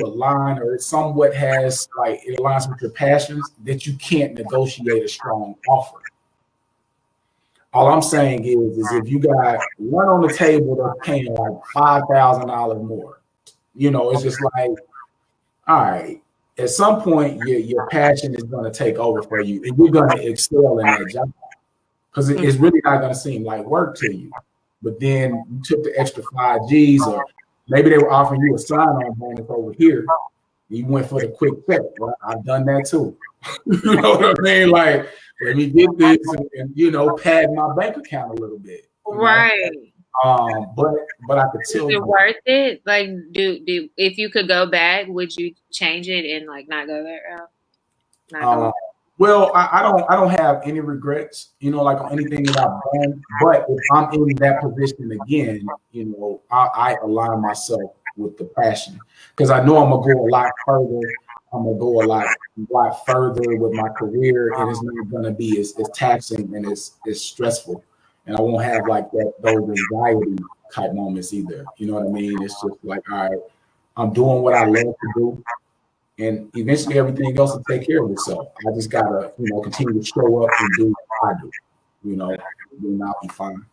align or it somewhat has like it aligns with your passions, that you can't negotiate a strong offer. All I'm saying is if you got one on the table that's paying like $5,000 more, you know, it's just like, all right, at some point your passion is going to take over for you, and you're going to excel in that job because it's really not going to seem like work to you. But then you took the extra 5 G's, or maybe they were offering you a sign-on bonus over here. You went for the quick check. Well, I've done that too. You know what I mean? Like, let me get this and you know, pad my bank account a little bit. Right. But I could tell. Is it worth it? Like, do if you could go back, would you change it and like not go that route? Well, I don't have any regrets, you know, like on anything that I've done. But if I'm in that position again, you know, I align myself with the passion because I know I'm gonna go a lot further. I'm gonna go a lot further with my career, and it's not gonna be as taxing and as stressful. And I won't have like those anxiety type moments either. You know what I mean? It's just like, all right, I'm doing what I love to do. And eventually everything else will take care of itself. I just gotta, you know, continue to show up and do what I do. You know, then I'll be fine.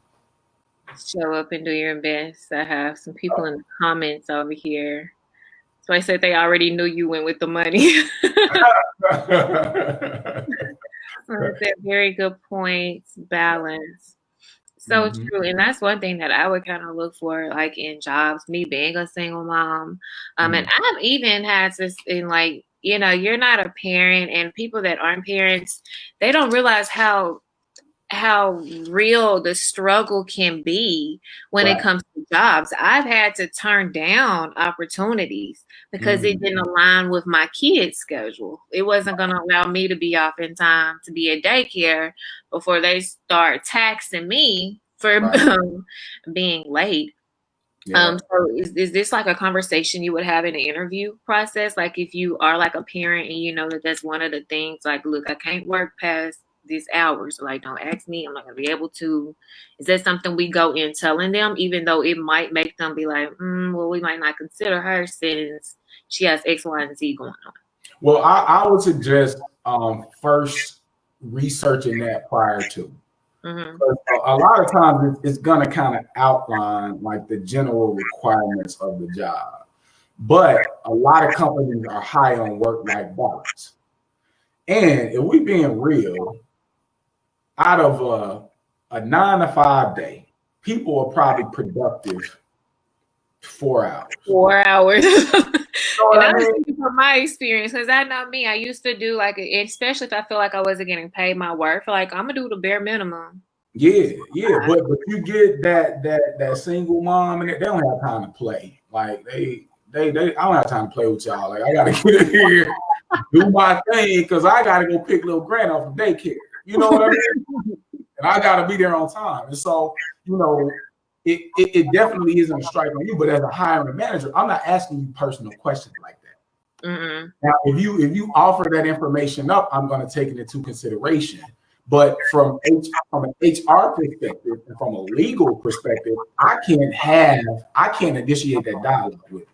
Show up and do your best. I have some people in the comments over here. So I said they already knew you went with the money. They're very good points, balance. So true. And that's one thing that I would kind of look for, like in jobs, me being a single mom. And I've even had this in like, you know, you're not a parent, and people that aren't parents, they don't realize how real the struggle can be when it comes to jobs. I've had to turn down opportunities because it didn't align with my kids' schedule. It wasn't going to allow me to be off in time to be at daycare before they start taxing me for being late. Yeah. So is this like a conversation you would have in the interview process? Like if you are like a parent and you know that that's one of the things, like, look, I can't work past these hours. Like, don't ask me. I'm not going to be able to. Is that something we go in telling them, even though it might make them be like, well, we might not consider her since she has X, Y, and Z going on? Well, I would suggest first researching that prior to. Mm-hmm. A lot of times it's going to kind of outline like the general requirements of the job. But a lot of companies are high on work-life balance. And if we being real, out of a 9 to 5 day, people are probably productive 4 hours. 4 hours. And I I'm mean? speaking from my experience, because I know me. I used to do like, especially if I feel like I wasn't getting paid my work, I feel like I'm gonna do the bare minimum. Yeah, but you get that single mom and they don't have time to play. Like they I don't have time to play with y'all. Like I gotta get in here, do my thing, because I gotta go pick little Grant off from daycare. You know what I mean? And I gotta be there on time. And so, you know, it definitely isn't a strike on you, but as a hiring manager, I'm not asking you personal questions like that. Mm-mm. Now, if you offer that information up, I'm going to take it into consideration. But from an HR perspective and from a legal perspective, I can't initiate that dialogue with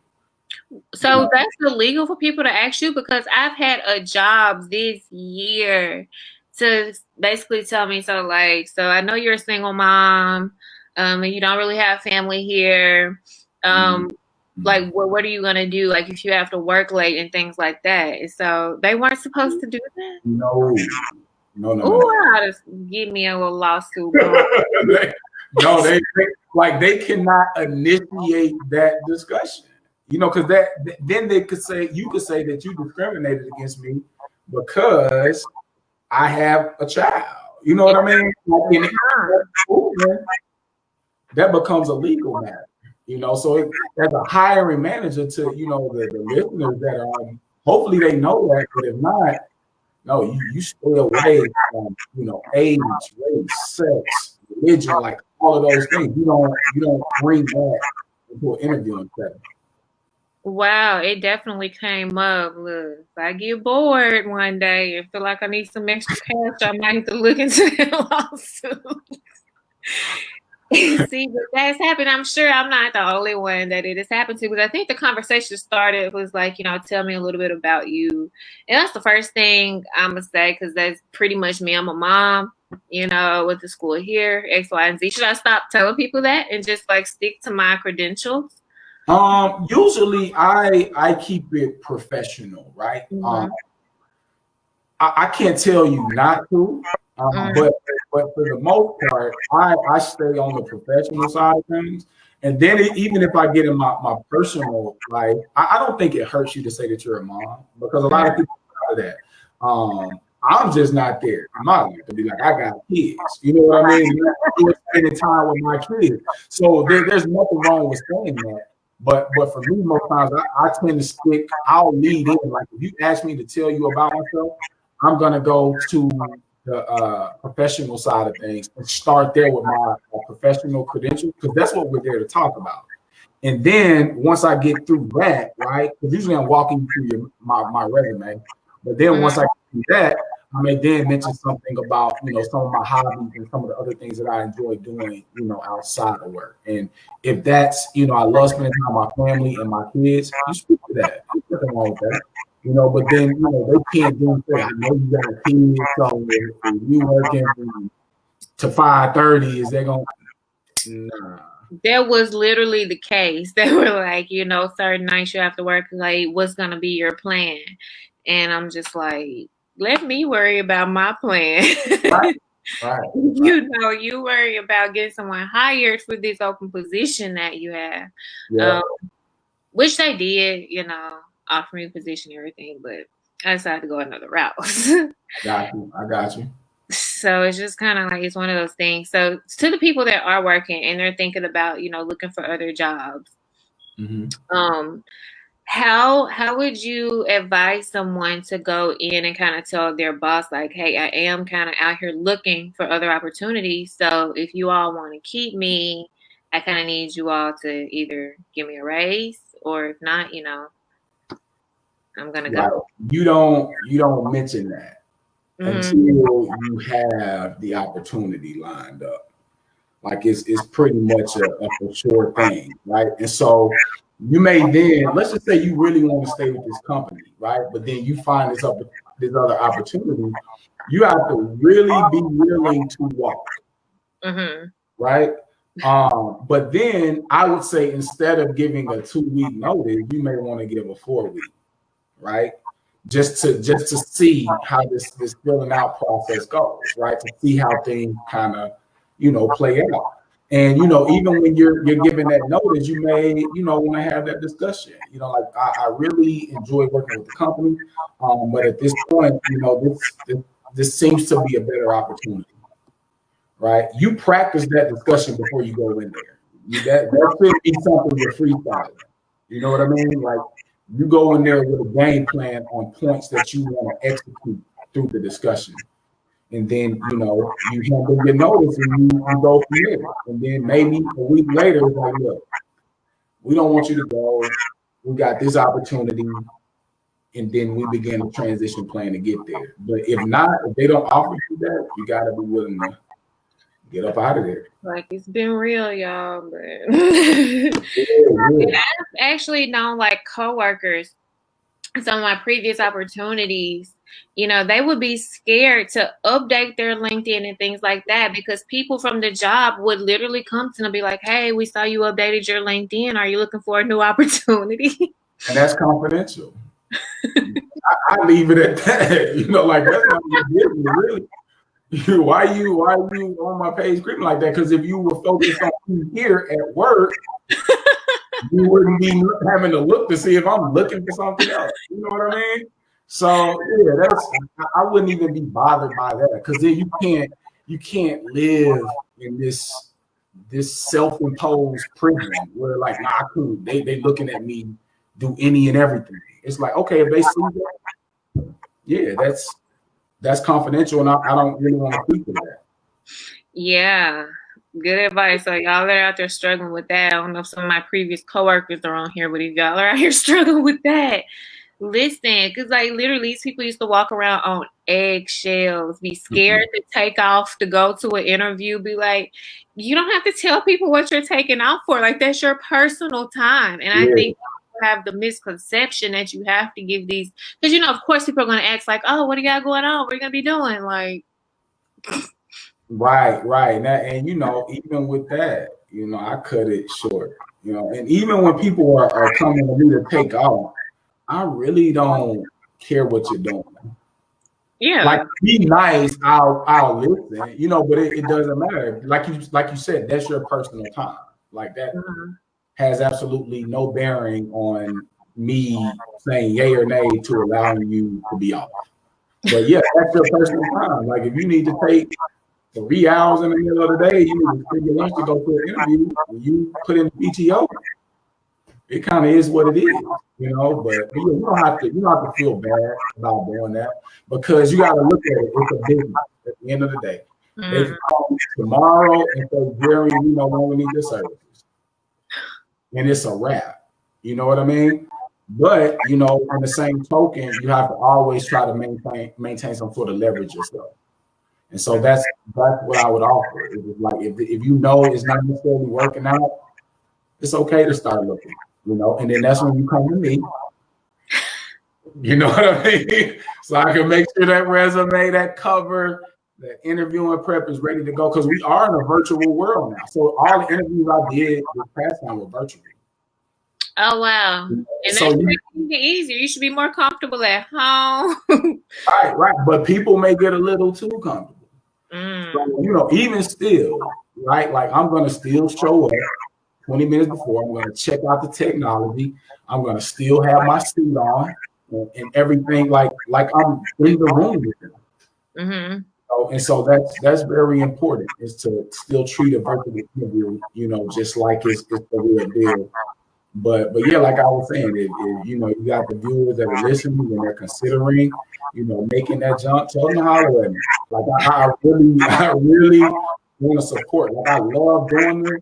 you. So that's illegal for people to ask you, because I've had a job this year to basically tell me, so I know you're a single mom, and you don't really have family here. Like, what are you gonna do? Like, if you have to work late and things like that. And so they weren't supposed to do that. No. Oh, I'll just give me a little lawsuit. they cannot initiate that discussion. You know, because then you could say that you discriminated against me because I have a child. You know what I mean? That becomes a legal matter. You know, so as a hiring manager, to the listeners that are, hopefully they know that, but if not, no, you stay away from age, race, sex, religion, like all of those things. You don't bring that into an interviewing setting. Wow, it definitely came up. Look, if I get bored one day and feel like I need some extra cash, I might have to look into that lawsuit. See, but that's happened. I'm sure I'm not the only one that it has happened to, because I think the conversation started was like, tell me a little bit about you. And that's the first thing I'm going to say, because that's pretty much me. I'm a mom, went to school here, X, Y, and Z. Should I stop telling people that and just like stick to my credentials? Usually I keep it professional, right? Mm-hmm. I can't tell you not to, but for the most part, I stay on the professional side of things. And then even if I get in my personal life, I don't think it hurts you to say that you're a mom, because a lot of people know that. I'm just not there in my life to be like, I got kids. You know what I mean? I'm spending time with my kids. So there's nothing wrong with saying that. But for me, most times I tend to stick. I'll lead in. Like if you ask me to tell you about myself, I'm gonna go to the professional side of things and start there with my professional credentials, because that's what we're there to talk about. And then once I get through that, right? Because usually I'm walking you through my resume, but then once I get through that, I may then mention something about some of my hobbies and some of the other things that I enjoy doing outside of work. And if that's I love spending time with my family and my kids, you speak to that. There's nothing wrong with that. But then they can't do that. I know you got a kid, so if you working to 5:30, is they gonna? Nah. That was literally the case. They were like, certain nights you have to work late. What's gonna be your plan? And I'm just like, let me worry about my plan. Right. You worry about getting someone hired for this open position that you have, which they did. Offer me a position and everything, but I decided to go another route. I got you. So it's just kind of like, it's one of those things. So to the people that are working and they're thinking about, looking for other jobs, how would you advise someone to go in and kind of tell their boss, like, hey, I am kind of out here looking for other opportunities. So if you all want to keep me, I kind of need you all to either give me a raise, or if not, I'm gonna go. You don't mention that until you have the opportunity lined up. Like it's pretty much a for sure thing, right? And so you may then, let's just say you really want to stay with this company, right? But then you find this other opportunity. You have to really be willing to walk. right? But then I would say instead of giving a 2-week notice, you may want to give a 4-week, right? Just to see how this filling out process goes, right? To see how things kind of, play out. And, even when you're giving that notice, you may, want to have that discussion. Like I really enjoy working with the company. But at this point, this seems to be a better opportunity, right? You practice that discussion before you go in there. That should be something you're freestyling. You know what I mean? Like you go in there with a game plan on points that you want to execute through the discussion. And then, you handle your notice and you go from there. And then maybe a week later, it's like, look, we don't want you to go. We got this opportunity. And then we begin a transition plan to get there. But if not, if they don't offer you that, you got to be willing to get up out of there. Like it's been real, y'all. But I've actually known like coworkers, some of my previous opportunities, they would be scared to update their LinkedIn and things like that because people from the job would literally come to them and be like, hey, we saw you updated your LinkedIn. Are you looking for a new opportunity? And that's confidential. I leave it at that. Like that's not your business, really. Why you on my page creeping like that? Because if you were focused on here at work, you wouldn't be having to look to see if I'm looking for something else. You know what I mean? So yeah, I wouldn't even be bothered by that because then you can't live in this self-imposed prison where like nah, cool, they looking at me do any and everything. It's like okay, if they see that, yeah, that's confidential, and I don't really want to speak to that. Yeah. Good advice. So y'all are out there struggling with that. I don't know if some of my previous coworkers are on here, but if y'all are out here struggling with that, listen, because like literally these people used to walk around on eggshells, be scared to take off to go to an interview, be like, you don't have to tell people what you're taking off for. Like that's your personal time. And I think people have the misconception that you have to give these, because of course people are going to ask like, oh, what do you got going on? What are you going to be doing? Like Right. And even with that, I cut it short. And even when people are coming to me to take off, I really don't care what you're doing. Yeah. Like be nice, I'll listen, but it doesn't matter. Like you said, that's your personal time. Like that has absolutely no bearing on me saying yay or nay to allowing you to be off. But yeah, that's your personal time. Like if you need to take 3 hours in the middle of the day, you need to take your lunch to go to an interview, and you put in PTO. It kind of is what it is, But you don't have to feel bad about doing that because you got to look at it. It's a business at the end of the day. They can come tomorrow and say, Jerry, we no longer need your services, and it's a wrap. You know what I mean? But on the same token, you have to always try to maintain some sort of leverage yourself. And so that's what I would offer. It was like if it's not necessarily working out, it's okay to start looking, and then that's when you come to me. You know what I mean? So I can make sure that resume, that cover, that interviewing prep is ready to go because we are in a virtual world now. So all the interviews I did this past time were virtual. Oh wow! And so that's making it easier. You should be more comfortable at home. Right. But people may get a little too comfortable. So, even still, right? Like I'm gonna still show up 20 minutes before. I'm gonna check out the technology. I'm gonna still have my suit on and everything, like I'm in the room with them. So that's very important, is to still treat a virtual interview, just like it's the real deal. But yeah, like I was saying, if you got the viewers that are listening and they're considering, making that jump, tell them how to me. Like I really want to support. Like I love doing this,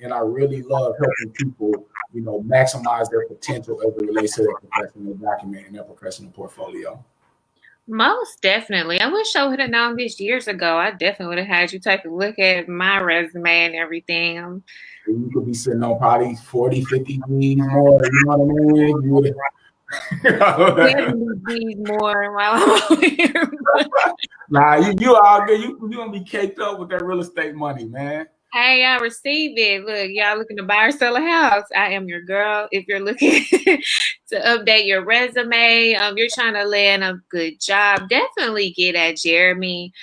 and I really love helping people, maximize their potential as it relates to their professional document and their professional portfolio. Most definitely. I wish I would have known this years ago. I definitely would have had you take a look at my resume and everything. You could be sitting on probably 40, 50 G's more, you know what I mean? You would 70 G's more while I'm here. Nah, you all good. You gonna be caked up with that real estate money, man. Hey, I received it. Look, y'all looking to buy or sell a house. I am your girl. If you're looking to update your resume, you're trying to land a good job, definitely get at Jeremy.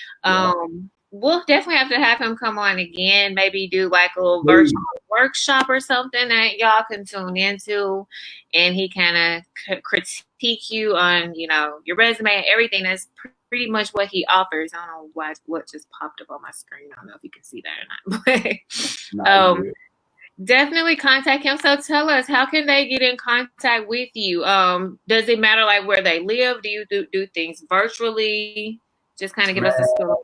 We'll definitely have to have him come on again, maybe do like a little virtual workshop or something that y'all can tune into, and he kind of critique you on, your resume and everything. That's pretty much what he offers. I don't know what just popped up on my screen. I don't know if you can see that or not. But definitely contact him. So tell us, how can they get in contact with you? Does it matter like where they live? Do you do things virtually? Just kind of give us a story.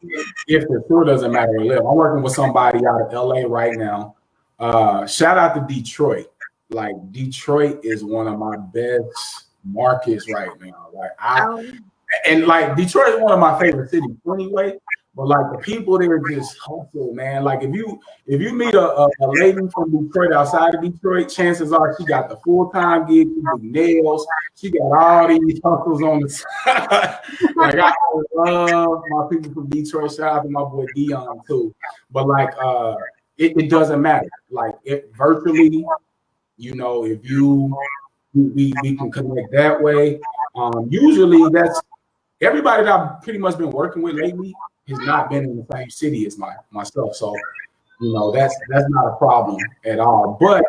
If the tour doesn't matter where they live, I'm working with somebody out of LA right now. Shout out to Detroit. Like Detroit is one of my best markets right now. Like Detroit is one of my favorite cities anyway. But like the people there just hustle, man. Like if you meet a lady from Detroit outside of Detroit, chances are she got the full-time gig, she do nails, she got all these hustles on the side. Like I love my people from Detroit. Shout out to my boy Dion too. But like it doesn't matter. Like virtually, if we can connect that way. Usually that's everybody that I've pretty much been working with lately has not been in the same city as myself. So, that's not a problem at all. But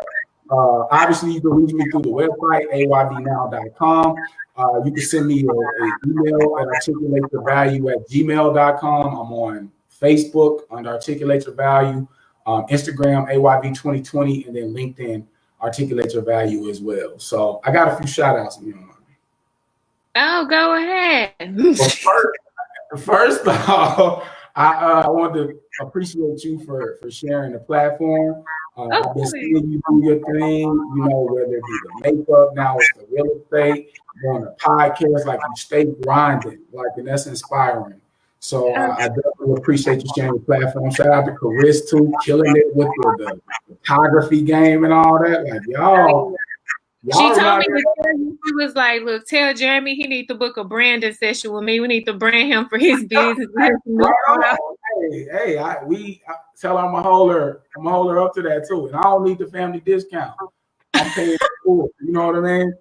obviously you can reach me through the website, aydnow.com. You can send me an email at articulateyourvalue@gmail.com. I'm on Facebook under Articulate Your Value, Instagram, AYV2020, and then LinkedIn, Articulate Your Value as well. So I got a few shout outs. Oh, go ahead. First of all, I want to appreciate you for sharing the platform. I've been seeing you do your thing, whether it be the makeup, now it's the real estate, on the podcast, like you stay grinding, and that's inspiring. So I definitely appreciate you sharing the platform. Shout out to Chris too, killing it with the photography game and all that. Like y'all. She told me, she was like, look, tell Jeremy he needs to book a branding session with me. We need to brand him for his business. Hey, I tell her I'm gonna hold her up to that too. And I don't need the family discount. I'm paying for it. You know what I mean?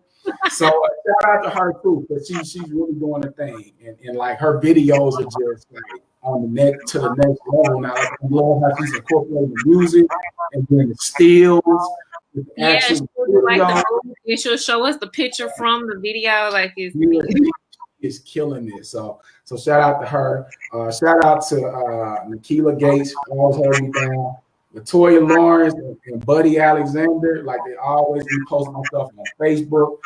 So shout out to her too, because she's really doing the thing. And like her videos are just like on the next level now. I love how she's incorporating the music and then the stills. Yeah, she'll show us the picture from the video, like it's killing it. So shout out to her. Shout out to Nikila Gates, always holding down. Latoya Lawrence and Buddy Alexander, like they always be posting stuff on Facebook.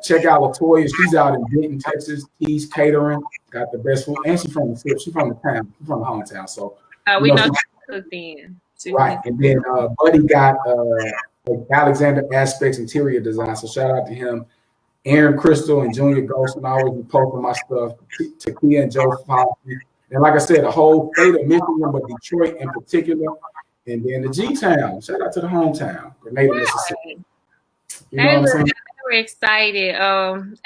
Check out Latoya. She's out in Denton, Texas. He's catering, got the best food, and she's from the town. She's from the hometown. So we know she's cooked in. Right, and then Buddy got Alexander Aspects Interior Design. So shout out to him. Aaron Crystal and Junior Ghost, and I always be posting my stuff. Takia and Joe Fossey. And like I said, the whole state of Michigan, but Detroit in particular. And then the G-Town. Shout out to the hometown, Grenada, Mississippi. We're excited.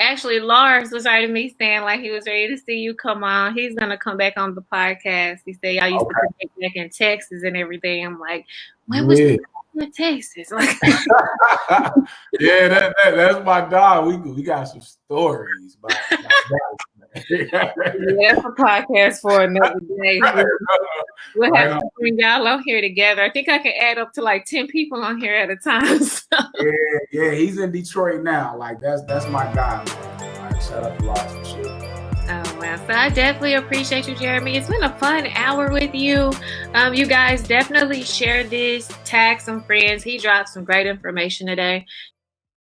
Actually, Lars was already me saying like he was ready to see you come on. He's gonna come back on the podcast. He said y'all used to connect back in Texas and everything. I'm like, when was you in Texas? Like, yeah, that's my dog. We got some stories about yeah, that's a podcast for another day. We'll have to bring y'all on here together. I think I can add up to like 10 people on here at a time. So. Yeah, he's in Detroit now. Like that's my guy. Like, shout out to Lars for sure. Oh, wow. So I definitely appreciate you, Jeremy. It's been a fun hour with you. You guys definitely share this, tag some friends. He dropped some great information today.